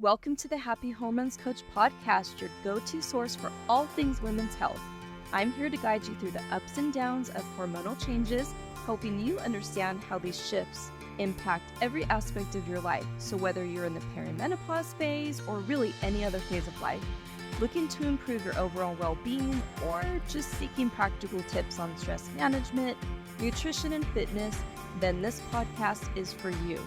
Welcome to the Happy Hormones Coach podcast, your go-to source for all things women's health. I'm here to guide you through the ups and downs of hormonal changes, helping you understand how these shifts impact every aspect of your life. So whether you're in the perimenopause phase or really any other phase of life, looking to improve your overall well-being, or just seeking practical tips on stress management, nutrition, and fitness, then this podcast is for you.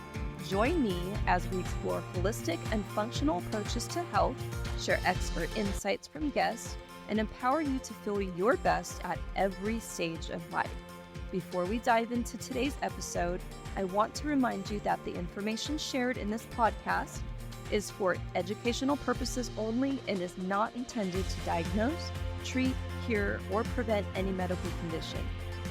Join me as we explore holistic and functional approaches to health, share expert insights from guests, and empower you to feel your best at every stage of life. Before we dive into today's episode, I want to remind you that the information shared in this podcast is for educational purposes only and is not intended to diagnose, treat, cure, or prevent any medical condition.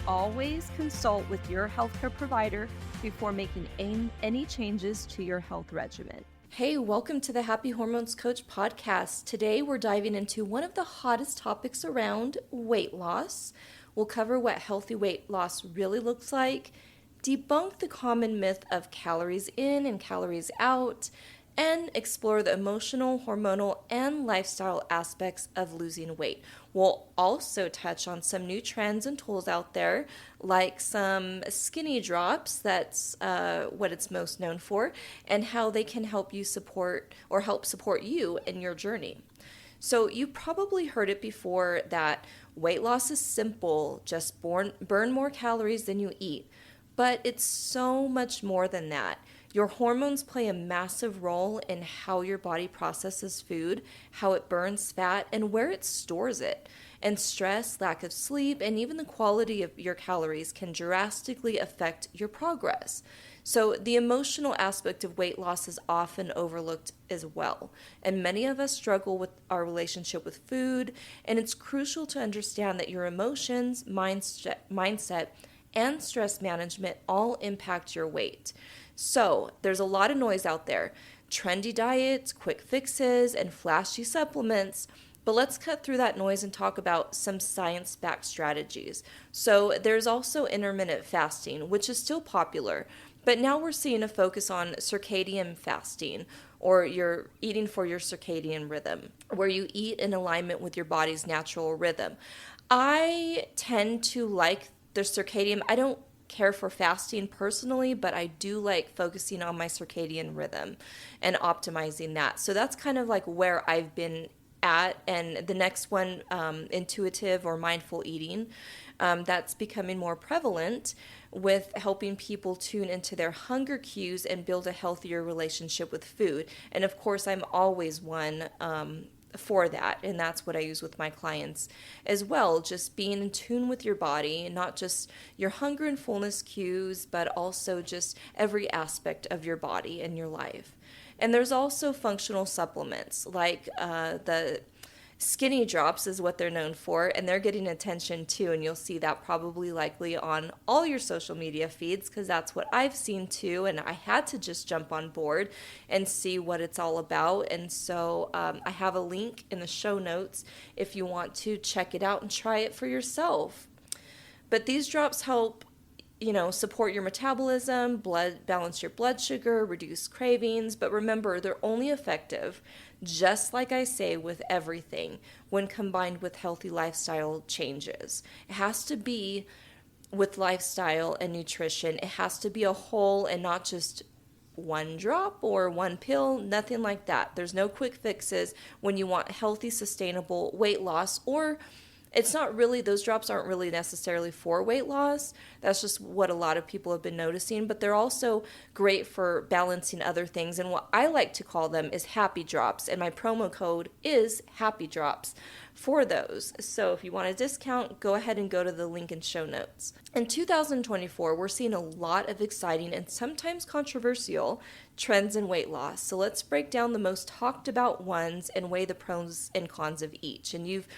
Always consult with your healthcare provider before making any changes to your health regimen. Hey, welcome to the Happy Hormones Coach podcast. Today we're diving into one of the hottest topics around weight loss. We'll cover what healthy weight loss really looks like, debunk the common myth of calories in and calories out, and explore the emotional, hormonal, and lifestyle aspects of losing weight. We'll also touch on some new trends and tools out there, like some skinny drops, that's what it's most known for, and how they can help support you in your journey. So you probably heard it before that weight loss is simple, just burn more calories than you eat. But it's so much more than that. Your hormones play a massive role in how your body processes food, how it burns fat, and where it stores it. And stress, lack of sleep, and even the quality of your calories can drastically affect your progress. So the emotional aspect of weight loss is often overlooked as well. And many of us struggle with our relationship with food, and it's crucial to understand that your emotions, mindset, and stress management all impact your weight. So there's a lot of noise out there, trendy diets, quick fixes, and flashy supplements. But let's cut through that noise and talk about some science-backed strategies. So there's also intermittent fasting, which is still popular, but now we're seeing a focus on circadian fasting, or you're eating for your circadian rhythm, where you eat in alignment with your body's natural rhythm. I tend to like the circadian. I don't care for fasting personally, but I do like focusing on my circadian rhythm and optimizing that. So that's kind of like where I've been at. And the next one, intuitive or mindful eating, that's becoming more prevalent with helping people tune into their hunger cues and build a healthier relationship with food. And of course, I'm always one for that, and that's what I use with my clients as well, just being in tune with your body, not just your hunger and fullness cues, but also just every aspect of your body and your life. And there's also functional supplements like the skinny drops is what they're known for, and they're getting attention too, and you'll see that probably likely on all your social media feeds, because that's what I've seen too, and I had to just jump on board and see what it's all about. And so I have a link in the show notes if you want to check it out and try it for yourself. But these drops help support your metabolism, balance your blood sugar, reduce cravings. But remember, they're only effective, just like I say with everything, when combined with healthy lifestyle changes. It has to be with lifestyle and nutrition. It has to be a whole and not just one drop or one pill, nothing like that. There's no quick fixes when you want healthy, sustainable weight loss, or it's not really, those drops aren't really necessarily for weight loss. That's just what a lot of people have been noticing, but they're also great for balancing other things. And what I like to call them is happy drops. And my promo code is happy drops for those. So if you want a discount, go ahead and go to the link in show notes. In 2024, we're seeing a lot of exciting and sometimes controversial trends in weight loss. So let's break down the most talked about ones and weigh the pros and cons of each. And you've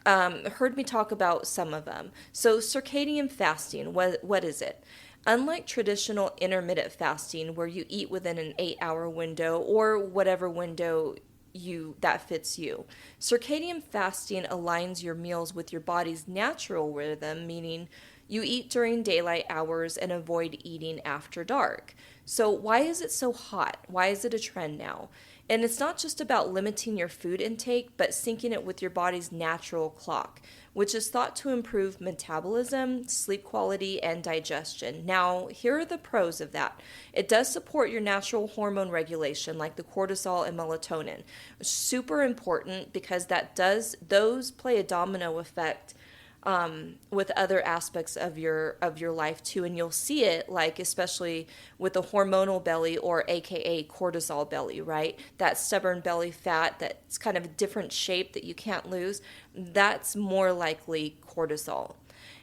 heard me talk about some of them. So circadian fasting, what is it? Unlike traditional intermittent fasting, where you eat within an 8-hour window or whatever window that fits you, circadian fasting aligns your meals with your body's natural rhythm, meaning you eat during daylight hours and avoid eating after dark. So why is it so hot? Why is it a trend now? And it's not just about limiting your food intake, but syncing it with your body's natural clock, which is thought to improve metabolism, sleep quality, and digestion. Now, here are the pros of that. It does support your natural hormone regulation, like the cortisol and melatonin. Super important because those play a domino effect with other aspects of your life too, and you'll see it, like especially with the hormonal belly, or AKA cortisol belly, right? That stubborn belly fat that's kind of a different shape that you can't lose. That's more likely cortisol.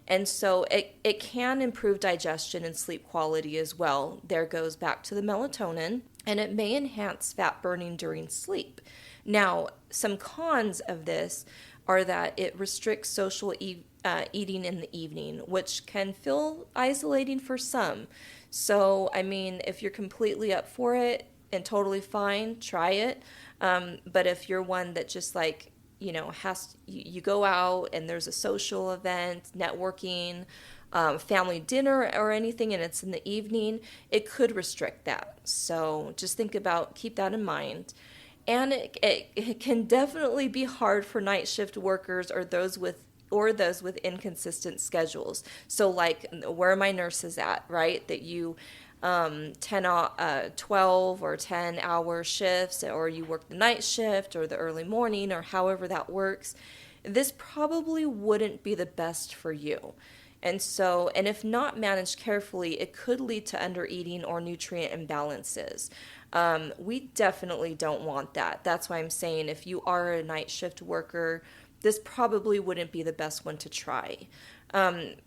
And so it can improve digestion and sleep quality as well. There goes back to the melatonin, and it may enhance fat burning during sleep. Now, some cons of this are that it restricts social eating in the evening, which can feel isolating for some. So, I mean, if you're completely up for it and totally fine, try it. But if you're one that just like, you go out and there's a social event, networking, family dinner or anything, and it's in the evening, it could restrict that. So just keep that in mind. And it can definitely be hard for night shift workers or those with inconsistent schedules. So like, where are my nurses at, right? That you 12 or 10 hour shifts, or you work the night shift or the early morning, or however that works. This probably wouldn't be the best for you. And if not managed carefully, it could lead to undereating or nutrient imbalances. We definitely don't want that. That's why I'm saying if you are a night shift worker, this probably wouldn't be the best one to try.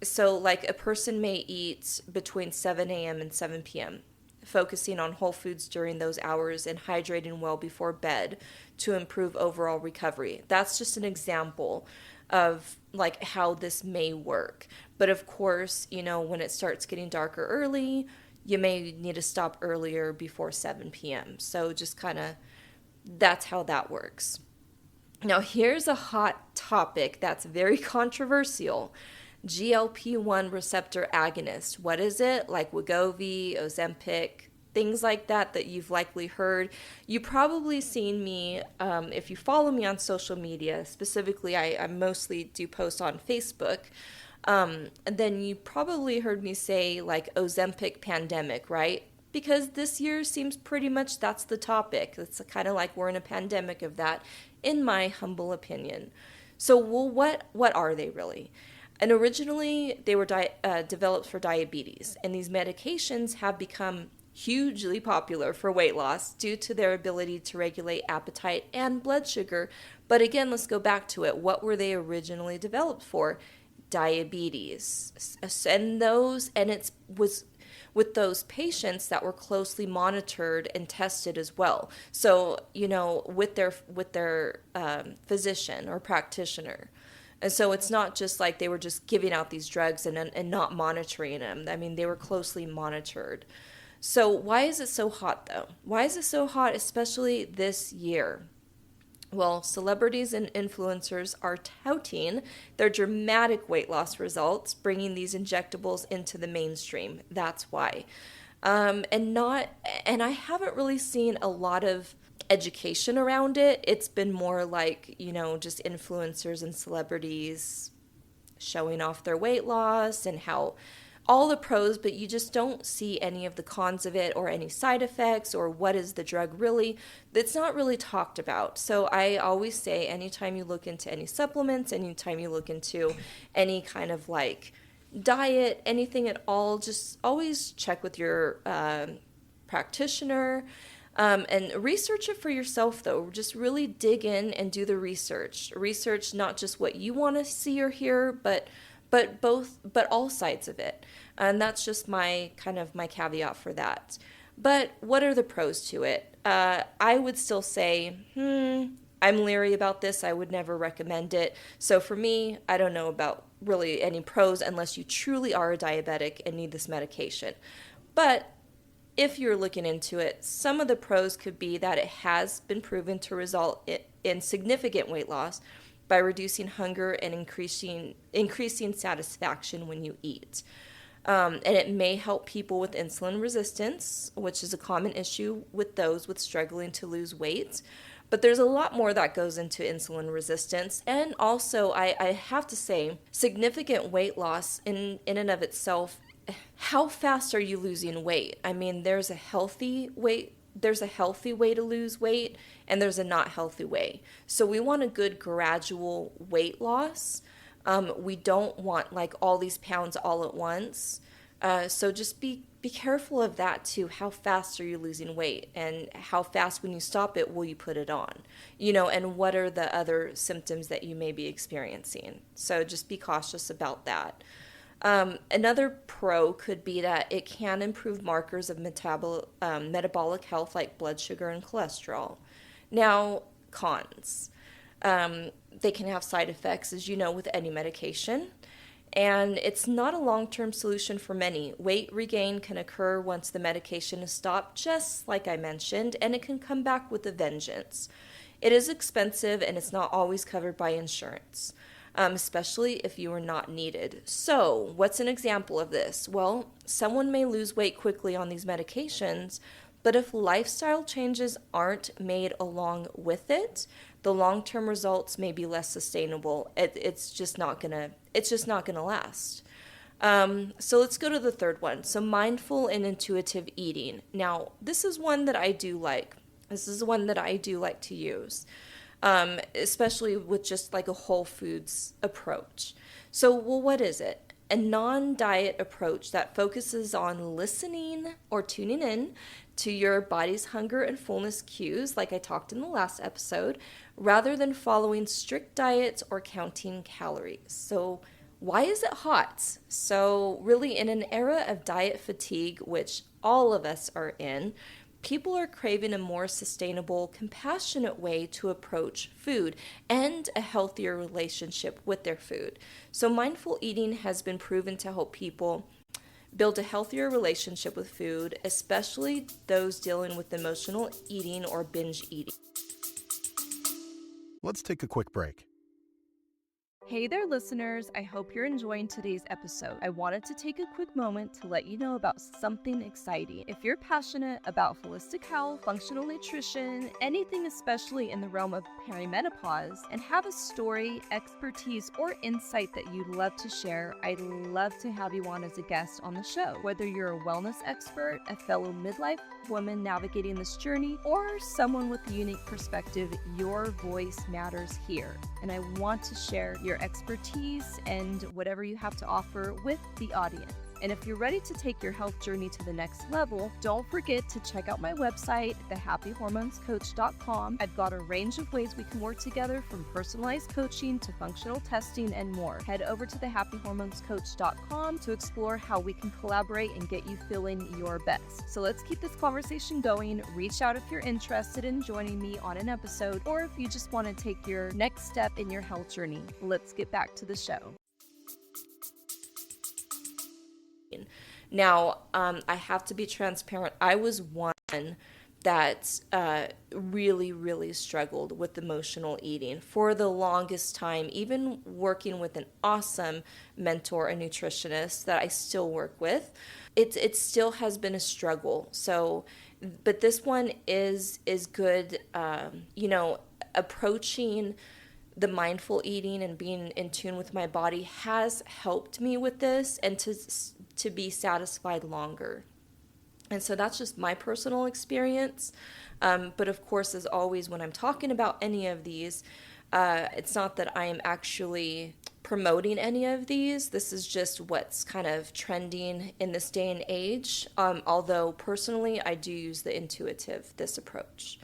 So like a person may eat between 7 a.m. and 7 p.m., focusing on whole foods during those hours and hydrating well before bed to improve overall recovery. That's just an example of like how this may work. But of course, when it starts getting darker early, you may need to stop earlier before 7 p.m. So just that's how that works. Now, here's a hot topic that's very controversial. GLP-1 receptor agonist. What is it? Like Wegovy, Ozempic, things like that you've likely heard. You probably seen me, if you follow me on social media, specifically I mostly do post on Facebook, and then you probably heard me say like Ozempic pandemic, right? Because this year seems pretty much that's the topic. It's kind of like we're in a pandemic of that, in my humble opinion. So, well, what are they really? And originally, they were developed for diabetes, and these medications have become hugely popular for weight loss due to their ability to regulate appetite and blood sugar. But again, let's go back to it. What were they originally developed for? Diabetes. And it was with those patients that were closely monitored and tested as well. So, with their physician or practitioner. And so it's not just like they were just giving out these drugs and not monitoring them. I mean, they were closely monitored. So why is it so hot, though? Why is it so hot, especially this year? Well, celebrities and influencers are touting their dramatic weight loss results, bringing these injectables into the mainstream. That's why. And I haven't really seen a lot of education around it. It's been more like, just influencers and celebrities showing off their weight loss and how all the pros, but you just don't see any of the cons of it or any side effects or what is the drug really. It's not really talked about. So I always say anytime you look into any supplements, anytime you look into any kind of like diet, anything at all, just always check with your practitioner. And research it for yourself, though. Just really dig in and do the research. Research not just what you want to see or hear, but all sides of it. And that's just my caveat for that. But what are the pros to it? I would still say, I'm leery about this. I would never recommend it. So for me, I don't know about really any pros unless you truly are a diabetic and need this medication. But if you're looking into it, some of the pros could be that it has been proven to result in significant weight loss by reducing hunger and increasing satisfaction when you eat. And it may help people with insulin resistance, which is a common issue with those with struggling to lose weight. But there's a lot more that goes into insulin resistance. And also, I have to say, significant weight loss in and of itself, how fast are you losing weight? I mean, there's a healthy way to lose weight, and there's a not healthy way. So we want a good gradual weight loss. We don't want like all these pounds all at once. So just be careful of that too. How fast are you losing weight, and how fast when you stop it will you put it on? And what are the other symptoms that you may be experiencing? So just be cautious about that. Another pro could be that it can improve markers of metabolic health like blood sugar and cholesterol. Now, cons. They can have side effects, as you know, with any medication. And it's not a long-term solution for many. Weight regain can occur once the medication is stopped, just like I mentioned, and it can come back with a vengeance. It is expensive, and it's not always covered by insurance, especially if you are not needed. So, what's an example of this? Well, someone may lose weight quickly on these medications, but if lifestyle changes aren't made along with it, the long-term results may be less sustainable. It's just not gonna last. So let's go to the third one. So mindful and intuitive eating. Now, this is one that I do like. This is one that I do like to use, especially with just like a whole foods approach. So, well, what is it? A non-diet approach that focuses on listening or tuning in to your body's hunger and fullness cues, like I talked in the last episode, rather than following strict diets or counting calories. So why is it hot? So really, in an era of diet fatigue, which all of us are in, people are craving a more sustainable, compassionate way to approach food and a healthier relationship with their food. So mindful eating has been proven to help people build a healthier relationship with food, especially those dealing with emotional eating or binge eating. Let's take a quick break. Hey there, listeners. I hope you're enjoying today's episode. I wanted to take a quick moment to let you know about something exciting. If you're passionate about holistic health, functional nutrition, anything especially in the realm of perimenopause, and have a story, expertise, or insight that you'd love to share, I'd love to have you on as a guest on the show. Whether you're a wellness expert, a fellow midlife woman navigating this journey, or someone with a unique perspective, your voice matters here. And I want to share your expertise and whatever you have to offer with the audience. And if you're ready to take your health journey to the next level, don't forget to check out my website, thehappyhormonescoach.com. I've got a range of ways we can work together, from personalized coaching to functional testing and more. Head over to thehappyhormonescoach.com to explore how we can collaborate and get you feeling your best. So let's keep this conversation going. Reach out if you're interested in joining me on an episode, or if you just want to take your next step in your health journey. Let's get back to the show. Now, I have to be transparent. I was one that really, really struggled with emotional eating for the longest time, even working with an awesome mentor and nutritionist that I still work with. It still has been a struggle. So, but this one is good, approaching the mindful eating and being in tune with my body has helped me with this, and to be satisfied longer. And so that's just my personal experience. But of course, as always, when I'm talking about any of these, it's not that I am actually promoting any of these. This is just what's kind of trending in this day and age. Although personally, I do use this approach.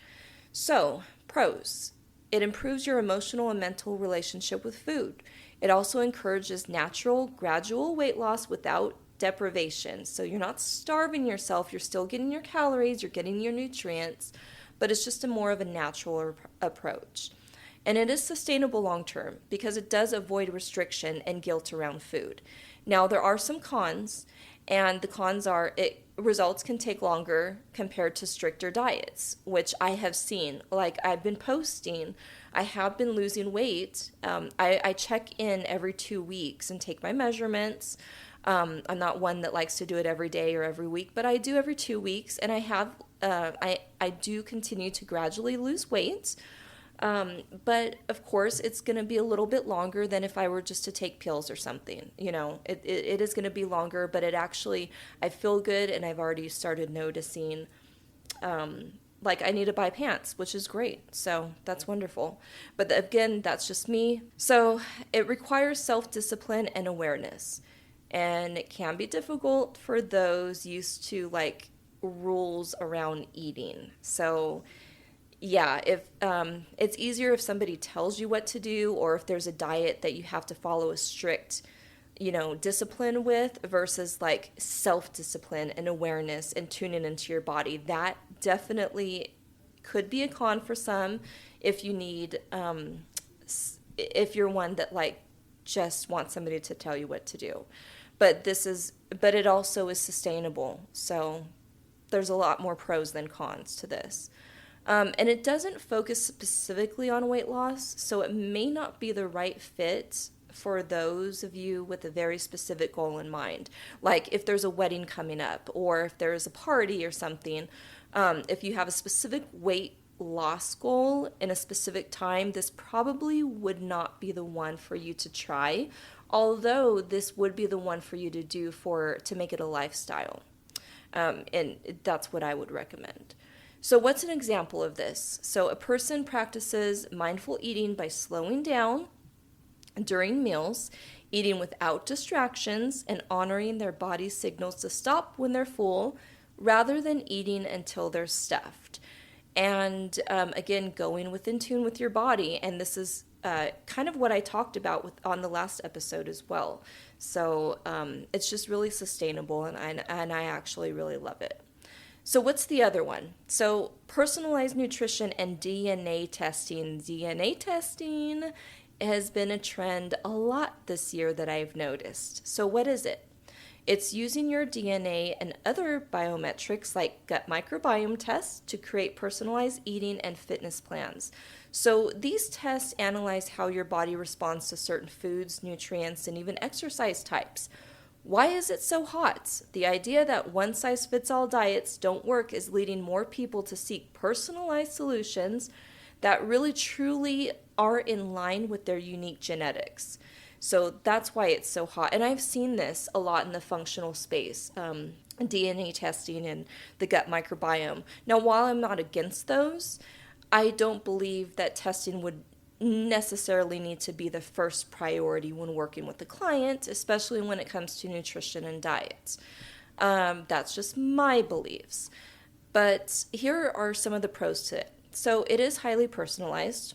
So, pros. It improves your emotional and mental relationship with food. It also encourages natural, gradual weight loss without deprivation. So you're not starving yourself. You're still getting your calories. You're getting your nutrients. But it's just more of a natural approach. And it is sustainable long term because it does avoid restriction and guilt around food. Now, there are some cons. And the cons are results can take longer compared to stricter diets, which I have seen. Like I've been posting, I have been losing weight. I check in every 2 weeks and take my measurements. I'm not one that likes to do it every day or every week, but I do every 2 weeks, and I do continue to gradually lose weight. But of course, it's going to be a little bit longer than if I were just to take pills or something. It is going to be longer, but I feel good, and I've already started noticing, like I need to buy pants, which is great. So that's wonderful. But again, that's just me. So it requires self-discipline and awareness. And it can be difficult for those used to like rules around eating. So yeah, if it's easier if somebody tells you what to do, or if there's a diet that you have to follow a strict, discipline with, versus like self-discipline and awareness and tuning into your body. That definitely could be a con for some if you need, if you're one that like just wants somebody to tell you what to do. But it also is sustainable. So there's a lot more pros than cons to this. And it doesn't focus specifically on weight loss, so it may not be the right fit for those of you with a very specific goal in mind. Like if there's a wedding coming up, or if there's a party or something, if you have a specific weight loss goal in a specific time, this probably would not be the one for you to try, although this would be the one for you to do to make it a lifestyle. And that's what I would recommend. So what's an example of this? So a person practices mindful eating by slowing down during meals, eating without distractions, and honoring their body's signals to stop when they're full, rather than eating until they're stuffed. And again, going in tune with your body. And this is kind of what I talked about on the last episode as well. So it's just really sustainable, and I actually really love it. So what's the other one? So personalized nutrition and DNA testing. DNA testing has been a trend a lot this year that I've noticed. So what is it? It's using your DNA and other biometrics like gut microbiome tests to create personalized eating and fitness plans. So these tests analyze how your body responds to certain foods, nutrients, and even exercise types. Why is it so hot? The idea that one-size-fits-all diets don't work is leading more people to seek personalized solutions that really truly are in line with their unique genetics. So that's why it's so hot. And I've seen this a lot in the functional space, DNA testing and the gut microbiome. Now, while I'm not against those, I don't believe that testing would necessarily need to be the first priority when working with the client, especially when it comes to nutrition and diet. That's just my beliefs. But here are some of the pros to it. So it is highly personalized.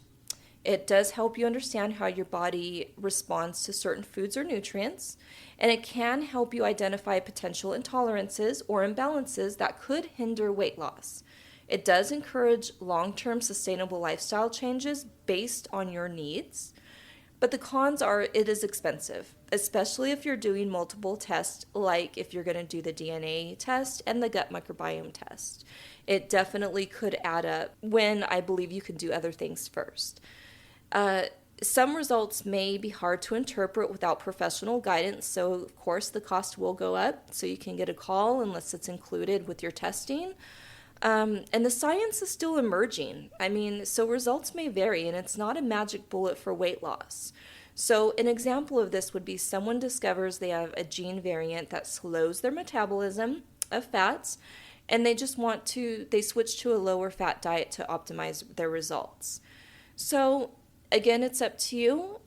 It does help you understand how your body responds to certain foods or nutrients, and it can help you identify potential intolerances or imbalances that could hinder weight loss. It does encourage long-term sustainable lifestyle changes based on your needs, but the cons are it is expensive, especially if you're doing multiple tests, like if you're going to do the DNA test and the gut microbiome test. It definitely could add up when I believe you can do other things first. Some results may be hard to interpret without professional guidance, so of course the cost will go up, so you can get a call unless it's included with your testing. And the science is still emerging. So results may vary, and it's not a magic bullet for weight loss. So an example of this would be someone discovers they have a gene variant that slows their metabolism of fats, and they switch to a lower fat diet to optimize their results. So again, it's up to you.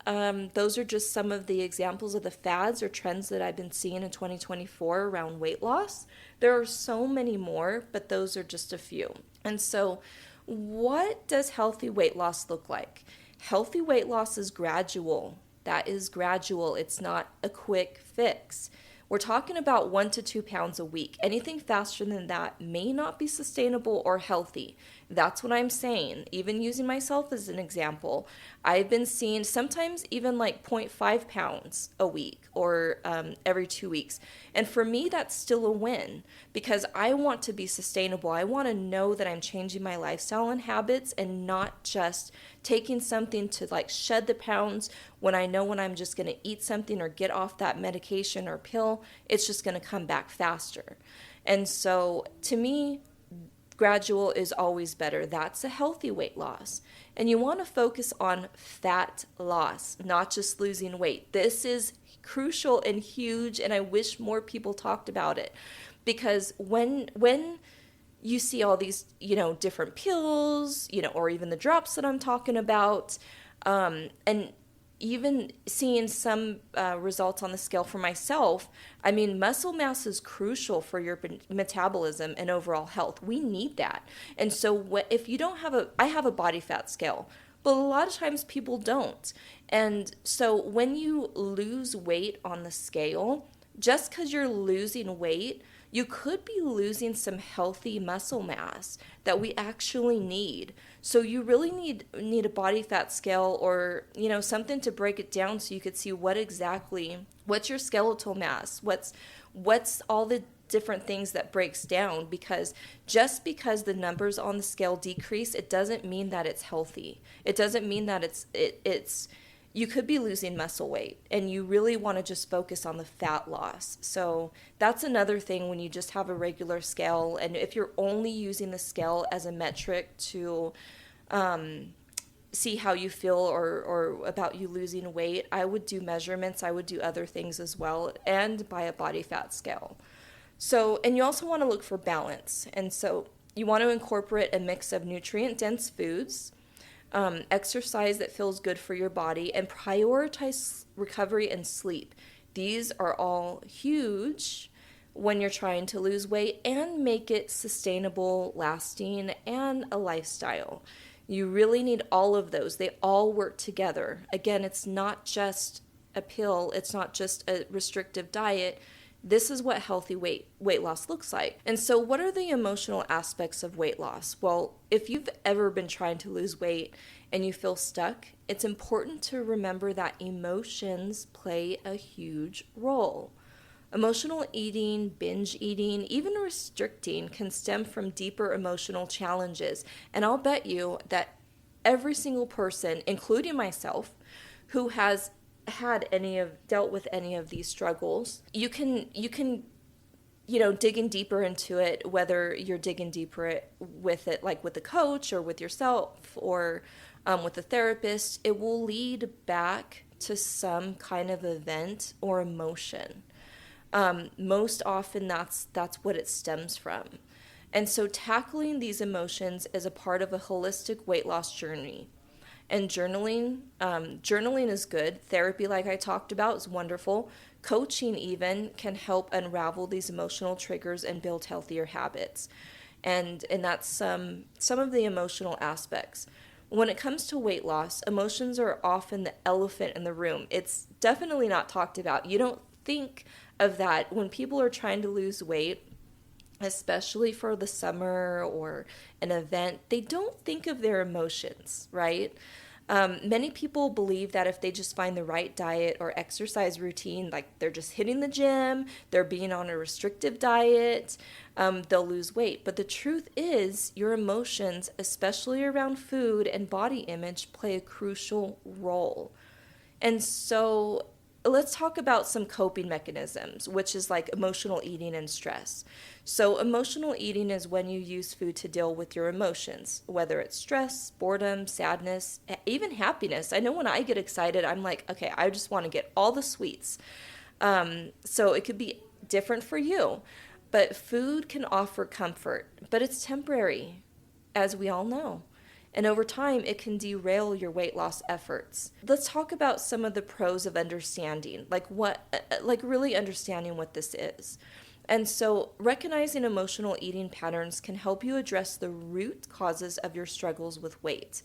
Those are just some of the examples of the fads or trends that I've been seeing in 2024 around weight loss. There are so many more, but those are just a few. And so what does healthy weight loss look like? Healthy weight loss is gradual. That is gradual. It's not a quick fix. We're talking about 1 to 2 pounds a week. Anything faster than that may not be sustainable or healthy. That's what I'm saying. Even using myself as an example, I've been seeing sometimes even like 0.5 pounds a week or every 2 weeks. And for me, that's still a win because I want to be sustainable. I want to know that I'm changing my lifestyle and habits and not just taking something to like shed the pounds when I know when I'm just going to eat something or get off that medication or pill, it's just going to come back faster. And so to me, gradual is always better. That's a healthy weight loss. And you want to focus on fat loss, not just losing weight. This is crucial and huge, and I wish more people talked about it. Because when you see all these, different pills, or even the drops that I'm talking about, and even seeing some results on the scale for myself, I mean, muscle mass is crucial for your metabolism and overall health. We need that. And so if you don't have I have a body fat scale, but a lot of times people don't. And so when you lose weight on the scale, just because you're losing weight, you could be losing some healthy muscle mass that we actually need. So you really need a body fat scale or, something to break it down so you could see what's your skeletal mass, what's all the different things that breaks down, because just because the numbers on the scale decrease, it doesn't mean that it's healthy. It doesn't mean that it's you could be losing muscle weight, and you really want to just focus on the fat loss. So that's another thing when you just have a regular scale, and if you're only using the scale as a metric to see how you feel or about you losing weight, I would do measurements. I would do other things as well, and buy a body fat scale. So, and you also want to look for balance. And so you want to incorporate a mix of nutrient-dense foods, exercise that feels good for your body, and prioritize recovery and sleep. These are all huge when you're trying to lose weight and make it sustainable, lasting, and a lifestyle. You really need all of those. They all work together. Again, it's not just a pill. It's not just a restrictive diet. This is what healthy weight loss looks like. And so what are the emotional aspects of weight loss? Well, if you've ever been trying to lose weight and you feel stuck, it's important to remember that emotions play a huge role. Emotional eating, binge eating, even restricting can stem from deeper emotional challenges. And I'll bet you that every single person, including myself, who has dealt with any of these struggles, you can digging deeper into it, whether you're digging deeper with it like with a coach or with yourself or with a therapist, it will lead back to some kind of event or emotion. Most often that's what it stems from. And so tackling these emotions is a part of a holistic weight loss journey. And journaling is good. Therapy, like I talked about, is wonderful. Coaching even can help unravel these emotional triggers and build healthier habits. And that's some of the emotional aspects. When it comes to weight loss, emotions are often the elephant in the room. It's definitely not talked about. You don't think of that when people are trying to lose weight, especially for the summer or an event. They don't think of their emotions, right? Many people believe that if they just find the right diet or exercise routine, like they're just hitting the gym, they're being on a restrictive diet, they'll lose weight. But the truth is, your emotions, especially around food and body image, play a crucial role. And so let's talk about some coping mechanisms, which is like emotional eating and stress. So emotional eating is when you use food to deal with your emotions, whether it's stress, boredom, sadness, even happiness. I know when I get excited, I'm like, okay, I just want to get all the sweets. So it could be different for you. But food can offer comfort, but it's temporary, as we all know. And over time, it can derail your weight loss efforts. Let's talk about some of the pros of understanding, like really understanding what this is. And so recognizing emotional eating patterns can help you address the root causes of your struggles with weight.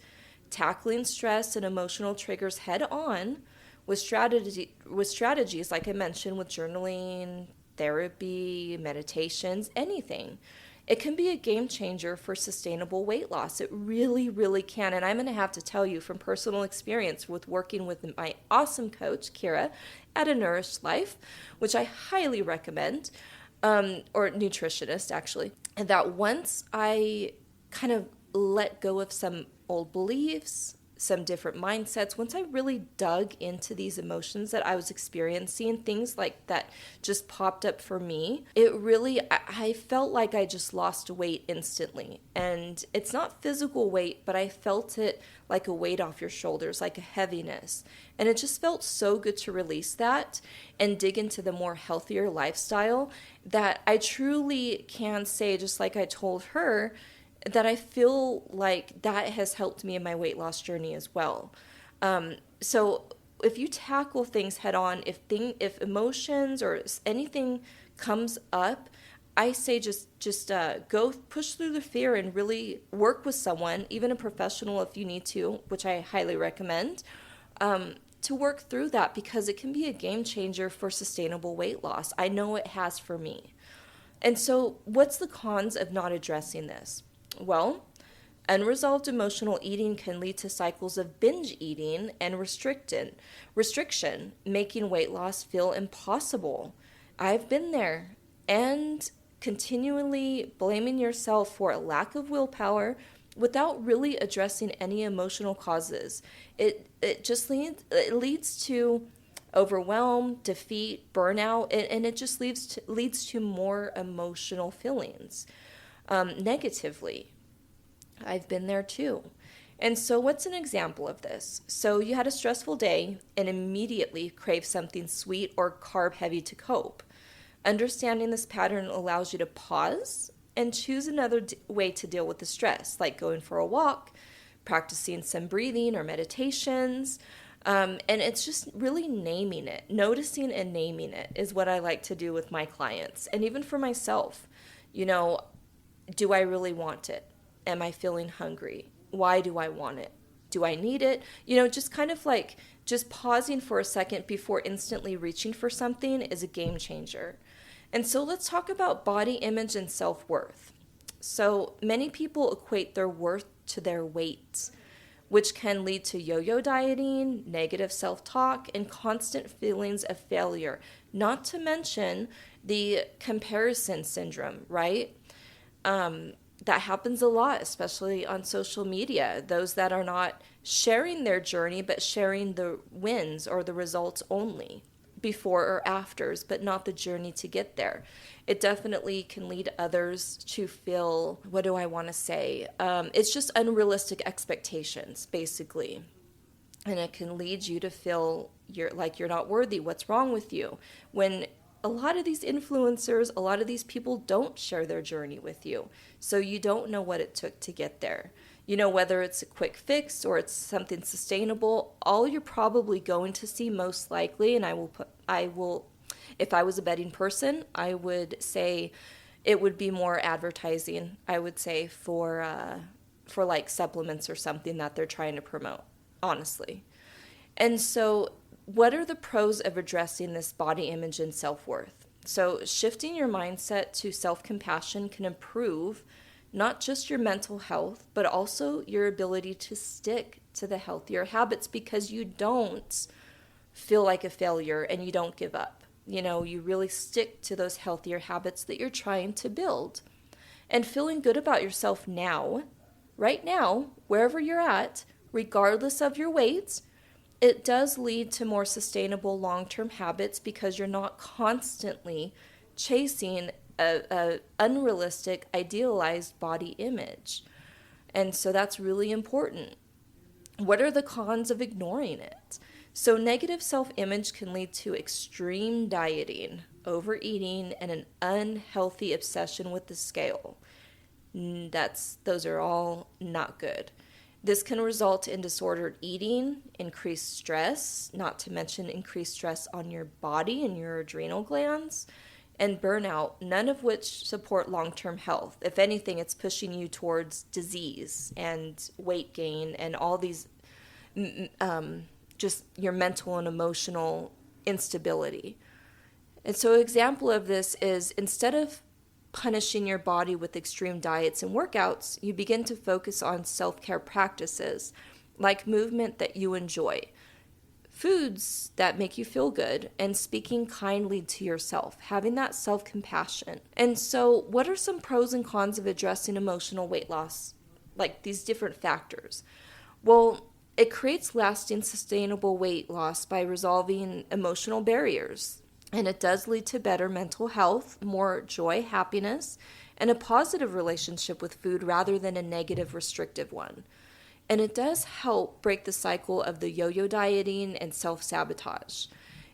Tackling stress and emotional triggers head on with strategies, like I mentioned, with journaling, therapy, meditations, anything. it can be a game changer for sustainable weight loss. It really, really can. And I'm going to have to tell you from personal experience with working with my awesome coach, Kira, at A Nourished Life, which I highly recommend, or nutritionist actually, and that once I kind of let go of some old beliefs, some different mindsets, once I really dug into these emotions that I was experiencing, things like that just popped up for me, it really, I felt like I just lost weight instantly. And it's not physical weight, but I felt it like a weight off your shoulders, like a heaviness. And it just felt so good to release that and dig into the more healthier lifestyle that I truly can say, just like I told her, that I feel like that has helped me in my weight loss journey as well. So if you tackle things head on, if emotions or anything comes up, I say just go push through the fear and really work with someone, even a professional if you need to, which I highly recommend, to work through that, because it can be a game changer for sustainable weight loss. I know it has for me. And so what's the cons of not addressing this? Well, unresolved emotional eating can lead to cycles of binge eating and restriction, making weight loss feel impossible. I've been there. And continually blaming yourself for a lack of willpower without really addressing any emotional causes. It leads to overwhelm, defeat, burnout, and it just leads to more emotional feelings. Negatively. I've been there too. And so what's an example of this? So you had a stressful day and immediately crave something sweet or carb heavy to cope. Understanding this pattern allows you to pause and choose another way to deal with the stress, like going for a walk, practicing some breathing or meditations. And it's just really naming it. Noticing and naming it is what I like to do with my clients. And even for myself, do I really want it? Am I feeling hungry? Why do I want it? Do I need it? Just kind of like just pausing for a second before instantly reaching for something is a game changer. And so let's talk about body image and self-worth. So many people equate their worth to their weight, which can lead to yo-yo dieting, negative self-talk, and constant feelings of failure, not to mention the comparison syndrome, right? That happens a lot, especially on social media. Those that are not sharing their journey, but sharing the wins or the results only, before or afters, but not the journey to get there. It definitely can lead others to feel, what do I want to say? It's just unrealistic expectations, basically. And it can lead you to feel you're not worthy. What's wrong with you? When a lot of these influencers, a lot of these people don't share their journey with you. So you don't know what it took to get there. Whether it's a quick fix or it's something sustainable, all you're probably going to see most likely, and if I was a betting person, I would say it would be more advertising, I would say, for like supplements or something that they're trying to promote, honestly. And so what are the pros of addressing this body image and self-worth? So shifting your mindset to self-compassion can improve not just your mental health, but also your ability to stick to the healthier habits, because you don't feel like a failure and you don't give up. You really stick to those healthier habits that you're trying to build. And feeling good about yourself now, right now, wherever you're at, regardless of your weight, it does lead to more sustainable long-term habits, because you're not constantly chasing a unrealistic, idealized body image. And so that's really important. What are the cons of ignoring it? So negative self-image can lead to extreme dieting, overeating, and an unhealthy obsession with the scale. Those are all not good. This can result in disordered eating, increased stress, not to mention increased stress on your body and your adrenal glands, and burnout, none of which support long-term health. If anything, it's pushing you towards disease and weight gain and all these, just your mental and emotional instability. And so an example of this is, instead of punishing your body with extreme diets and workouts, you begin to focus on self-care practices like movement that you enjoy, foods that make you feel good, and speaking kindly to yourself, having that self-compassion. And so, what are some pros and cons of addressing emotional weight loss? Like these different factors. Well, it creates lasting, sustainable weight loss by resolving emotional barriers. And it does lead to better mental health, more joy, happiness, and a positive relationship with food rather than a negative, restrictive one. And it does help break the cycle of the yo-yo dieting and self-sabotage.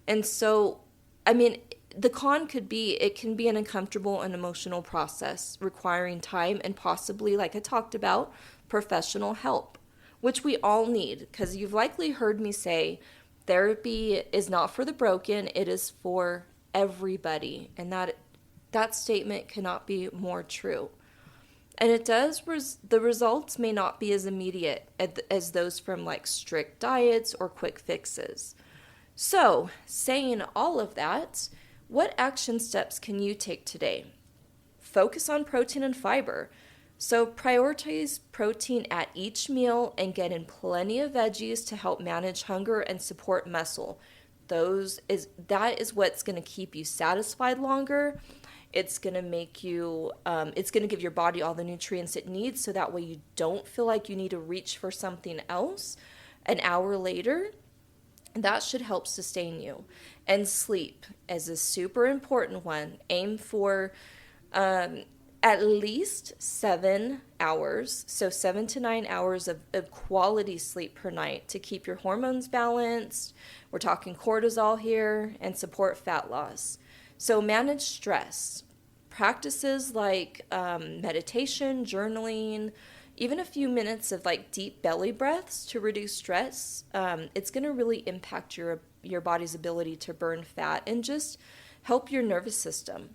And so, the con could be, it can be an uncomfortable and emotional process requiring time and possibly, like I talked about, professional help, which we all need, because you've likely heard me say therapy is not for the broken, it is for everybody. And that statement cannot be more true. And it does, the results may not be as immediate as those from like strict diets or quick fixes. So, saying all of that, what action steps can you take today? Focus on protein and fiber. So prioritize protein at each meal and get in plenty of veggies to help manage hunger and support muscle. That is what's going to keep you satisfied longer. It's going to make you, it's going to give your body all the nutrients it needs so that way you don't feel like you need to reach for something else an hour later. That should help sustain you. And sleep is a super important one. Aim for at least 7 hours, so 7 to 9 hours of quality sleep per night to keep your hormones balanced. We're talking cortisol here, and support fat loss. So manage stress. Practices like meditation, journaling, even a few minutes of like deep belly breaths to reduce stress, it's going to really impact your body's ability to burn fat and just help your nervous system.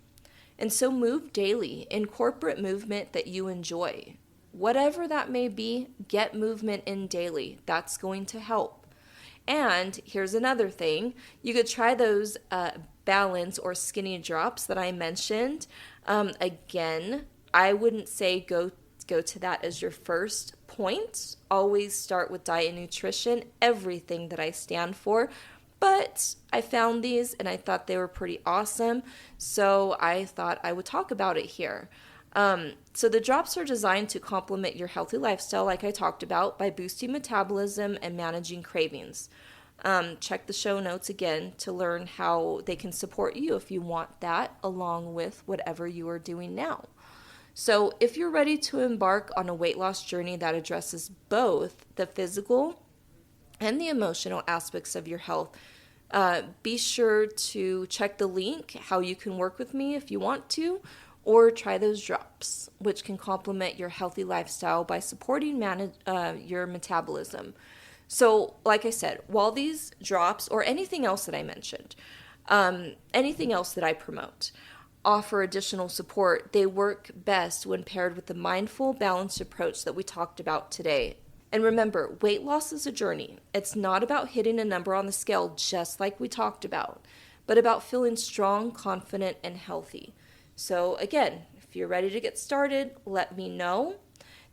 And so move daily, incorporate movement that you enjoy. Whatever that may be, get movement in daily. That's going to help. And here's another thing. You could try those balance or skinny drops that I mentioned. Again, I wouldn't say go to that as your first point. Always start with diet and nutrition, everything that I stand for. But I found these and I thought they were pretty awesome, so I thought I would talk about it here. So the drops are designed to complement your healthy lifestyle, like I talked about, by boosting metabolism and managing cravings. Check the show notes again to learn how they can support you if you want that, along with whatever you are doing now. So if you're ready to embark on a weight loss journey that addresses both the physical and the emotional aspects of your health, be sure to check the link, how you can work with me if you want to, or try those drops, which can complement your healthy lifestyle by supporting your metabolism. So, like I said, while these drops, or anything else that I mentioned, anything else that I promote, offer additional support, they work best when paired with the mindful, balanced approach that we talked about today. And remember, weight loss is a journey. It's not about hitting a number on the scale, just like we talked about, but about feeling strong, confident, and healthy. So again, if you're ready to get started, let me know.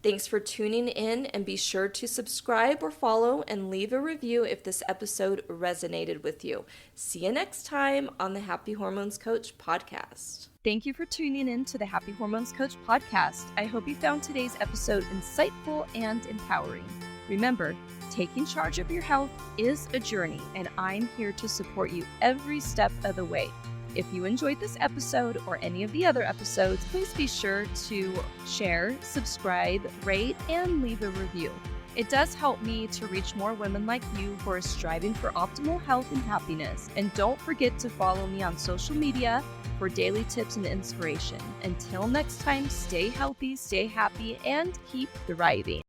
Thanks for tuning in, and be sure to subscribe or follow and leave a review if this episode resonated with you. See you next time on the Happy Hormones Coach podcast. Thank you for tuning in to the Happy Hormones Coach podcast. I hope you found today's episode insightful and empowering. Remember, taking charge of your health is a journey, and I'm here to support you every step of the way. If you enjoyed this episode or any of the other episodes, please be sure to share, subscribe, rate, and leave a review. It does help me to reach more women like you who are striving for optimal health and happiness. And don't forget to follow me on social media for daily tips and inspiration. Until next time, stay healthy, stay happy, and keep thriving.